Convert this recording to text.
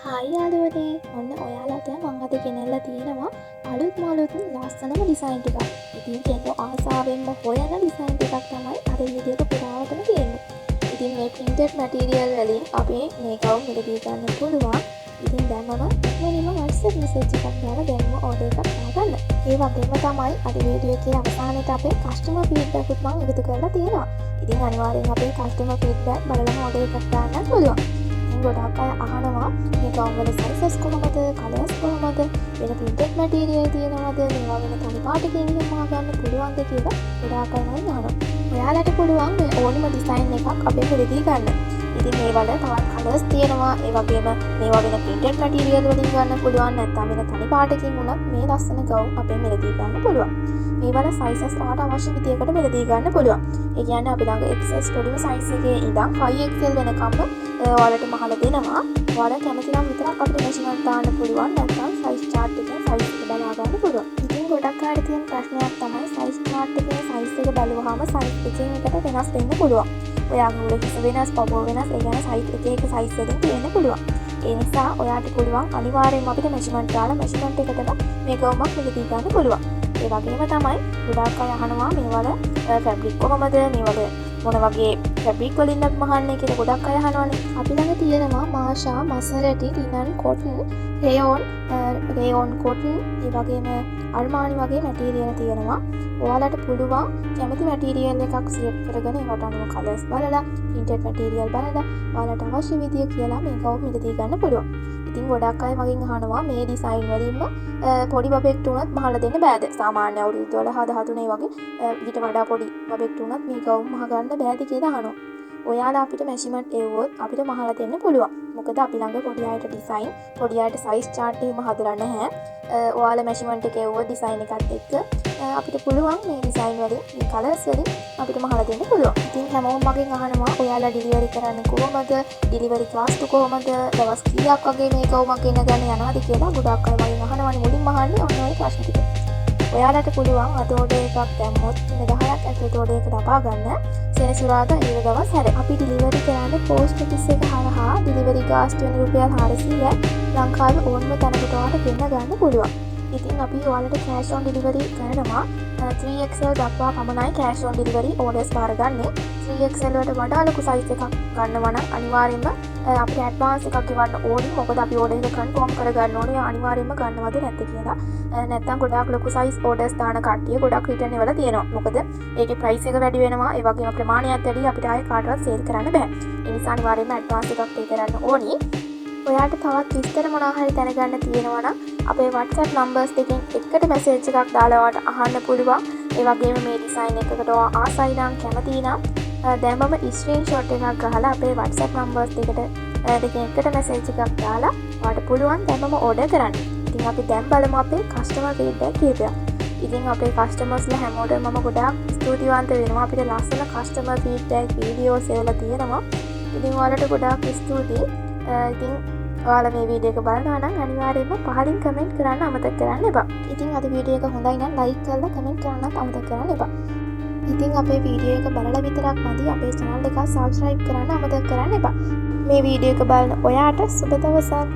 Hi යාළුවනේ ඔන්න ඔයාලට මං අද ගෙනල්ලා තියෙනවා අලුත් මාළුත් ලස්සනම ඩිසයින් ටිකක්. ඉතින් කෙල්ලෝ ආසාවෙන්ම හොයන ඩිසයින් ටිකක් තමයි අද විදියට පුරාවටම තියෙන්නේ. ඉතින් මේ printed material වලින් අපි මේ ගවුම් මිලදී ගන්න පුළුවන්. ඉතින් දැන්මම ඉක්මනින්ම WhatsApp message එකක් දාලා දැන්ම order එකක් දාගන්න. ඒ වගේම තමයි අද වීඩියෝ එකේ අවසානයේට අපේ customer feedback උත් මම එකතු කරලා තියෙනවා. ඉතින් අනිවාර්යෙන් අපේ customer feedback බලලා order එකක් දාන්න පුළුවන්. ගොඩක් අය අහනවා මේ ගවුම් වල සයිසස් කොහොමද, කලර්ස් කොහොමද, වෙන printed material තියෙනවද, මේවා වෙන තනි පාටකින් හොයා ගන්න පුළුවන්ද කියලා ගොඩාක් අය අහනවා. ඔයාලට පුළුවන් මේ ඕනම ඩිසයින් එකක් අපේ මෙලදී ගන්න. ඉතින් මේ වල තවත් කලර්ස් තියෙනවා. ඒ වගේම මේවා වෙන printed material වලින් ගන්න පුළුවන්. නැත්නම් වෙන තනි පාටකින් උනත් මේ ලස්සන ගවුම් අපේ මෙලදී ගන්න පුළුවන්. මේ වල සයිසස් ඔයාලට අවශ්‍ය විදියකට මෙලදී ගන්න පුළුවන්. ඒ කියන්නේ අපි ළඟ XS පොඩිම සයිස් එකේ ඉඳන් 5XL වෙනකම්ම ඔයාලට මහලා දෙනවා. ඔයාලා කැමති නම් විතරක් අපිට මෙෂර්මන්ට් දාන්න පුළුවන්. නැත්නම් සයිස් chart එකෙන් සයිස් එක බලා ගන්න පුළුවන්. ඉතින් ගොඩක් අයට තියෙන ප්‍රශ්නයක් තමයි සයිස් chart එකේ සයිස් එක බලුවාම සයිස් එකෙන් එකට වෙනස් වෙන්න පුළුවන්. ඔයාගේ උඩ හිස වෙනස්, පපුව වෙනස්, ඒ කියන්නේ සයිස් එක සයිස් වලින් තියෙන්න පුළුවන්. ඒ නිසා ඔයාට පුළුවන් අනිවාර්යයෙන්ම අපිට මෙෂර්මන්ට් දාලා මෙෂර්මන්ට් එකටම මේ ගවුමක් මෙලදී ගන්න පුළුවන්. ඒ වගේම තමයි ගොඩාක් අය අහනවා මේවල ෆැබ්‍රික් කොහමද, මේවල මොන වගේ ෆැබ්‍රික් වලින්ද මහන්නේ කියලා ගොඩක් අය අහනවානේ. අපි ළඟ තියෙනවා මාෂා, මසරටි, ලිනන්, කොටන්, රේයෝන් කොටන්, ඒ වගේම අල්මානි වගේ මැටීරියල් තියෙනවා. ඔයාලට පුළුවන් කැමති මැටීරියල් එකක් සිලෙක්ට් කරගෙන ඒවට අනුව කලර්ස් බලලා, printed මැටීරියල් බලලා ඔයාලට අවශ්‍ය විදිය කියලා මේ ගවුම් මිලදී ගන්න පුළුවන්. ඉතින් ගොඩක් අය මගෙන් අහනවා මේ ඩිසයින් වලින්ම පොඩි බබෙක්ට උනත් මහලා දෙන්න බෑද? සාමාන්‍ය අවුරුදු 12 13 වගේ ඊට වඩා පොඩි බබෙක්ට උනත් මේ ගවුම් මහ ගන්න බෑද කියලා අහනවා. ඔයාලා අපිට මෙෂර්මන්ට් එවුවොත් අපිට මහලා දෙන්න පුළුවන්. මොකද අපි ළඟ පොඩි අයට ඩිසයින්, පොඩි අයට සයිස් chart එහෙම හදලා නැහැ. ඔයාලා මෙෂර්මන්ට් එක එවුවොත් ඩිසයින් එකත් එක්ක අපිට පුළුවන් මේ ඩිසයින් වලින්, මේ කලර්ස් වලින් අපිට මහලා දෙන්න පුළුවන්. ඉතින් හැමෝම මගෙන් අහනවා ඔයාලා ඩිලිවරි කරන්නේ කොහොමද? ඩිලිවරි කාස්ට් කොහොමද? දවස් කීයක් වගේ මේ ගවුමක් ගෙන ගන්න යනවාද කියලා ගොඩක් අය මගෙන් අහනවානේ. මුලින්ම අහන්නේ ඔන්න ඔය ප්‍රශ්න ටික. ඔයාලට පුළුවන් අද order එකක් දැම්මොත් දින 10ක් ඇතුළත order එක ලබා ගන්න. සෙනසුරාදා ඊළඟ දවස් හැර. අපි ඩිලිවරි කරන්නේ පෝස්ට් ඔෆිස් එක හරහා. ඩිලිවරි කාස්ට් වෙන රුපියල් 400යි. ලංකාවේ ඕනම තැනකට ඔයාලට ගෙන්න ගන්න පුළුවන්. ඉතින් අපි ඔයාලට cash on delivery කරනවා. 3XL දක්වා පමණයි cash on delivery orders බාරගන්නේ. 3XL වලට වඩා ලොකු size එකක් ගන්නවා නම් අනිවාර්යයෙන්ම අපිට advance එකක් ගෙවන්න ඕනේ. මොකද අපි order එක confirm කරගන්න ඕනේ අනිවාර්යයෙන්ම ගන්නවද නැද්ද කියලා. නැත්නම් ගොඩාක් ලොකු size orders දාන කට්ටිය ගොඩක් return එවලා තියෙනවා. මොකද ඒකේ price එක වැඩි වෙනවා. ඒ වගේම ප්‍රමාණයත් වැඩි. අපිට ආයේ කාටවත් sale කරන්න බෑ. ඒ නිසා අනිවාර්යයෙන්ම advance එකක් pay කරන්න ඕනේ. ඔයාට තවත් විස්තර මොනවා හරි දැනගන්න තියෙනවා නම් අපේ WhatsApp numbers දෙකෙන් එකට message එකක් දාලා ඔයාට අහන්න පුළුවන්. ඒ වගේම මේ design එකකට ඔයා ආසයි නම් කැමති නම් දැන්මම screenshot එකක් ගහලා අපේ WhatsApp numbers දෙකෙන් එකට message එකක් දාලා ඔයාට පුළුවන් දැන්මම order කරන්න. ඉතින් අපි දැන් බලමු අපේ customer feedback කීපයක්. ඉතින් අපේ customers ලා හැමෝටම මම ගොඩාක් ස්තුතිවන්ත වෙනවා. අපිට ලස්සන customer feedback videos ඒවලා තියෙනවා. ඉතින් ඔයාලට ගොඩාක් ස්තුතියි. ඉතින් ඔයාලා මේ වීඩියෝ එක බලනවා නම් අනිවාර්යයෙන්ම පහලින් කමෙන්ට් කරන්න අමතක කරන්න එපා. ඉතින් අද වීඩියෝ එක හොඳයි නම් ලයික් කරලා කමෙන්ට් කරන්නත් අමතක කරන්න එපා. ඉතින් අපේ වීඩියෝ එක බලලා විතරක් මදි අපේ channel එක subscribe කරන්න අමතක කරන්න එපා. මේ වීඩියෝ එක බලන ඔයාට සුබ දවසක්.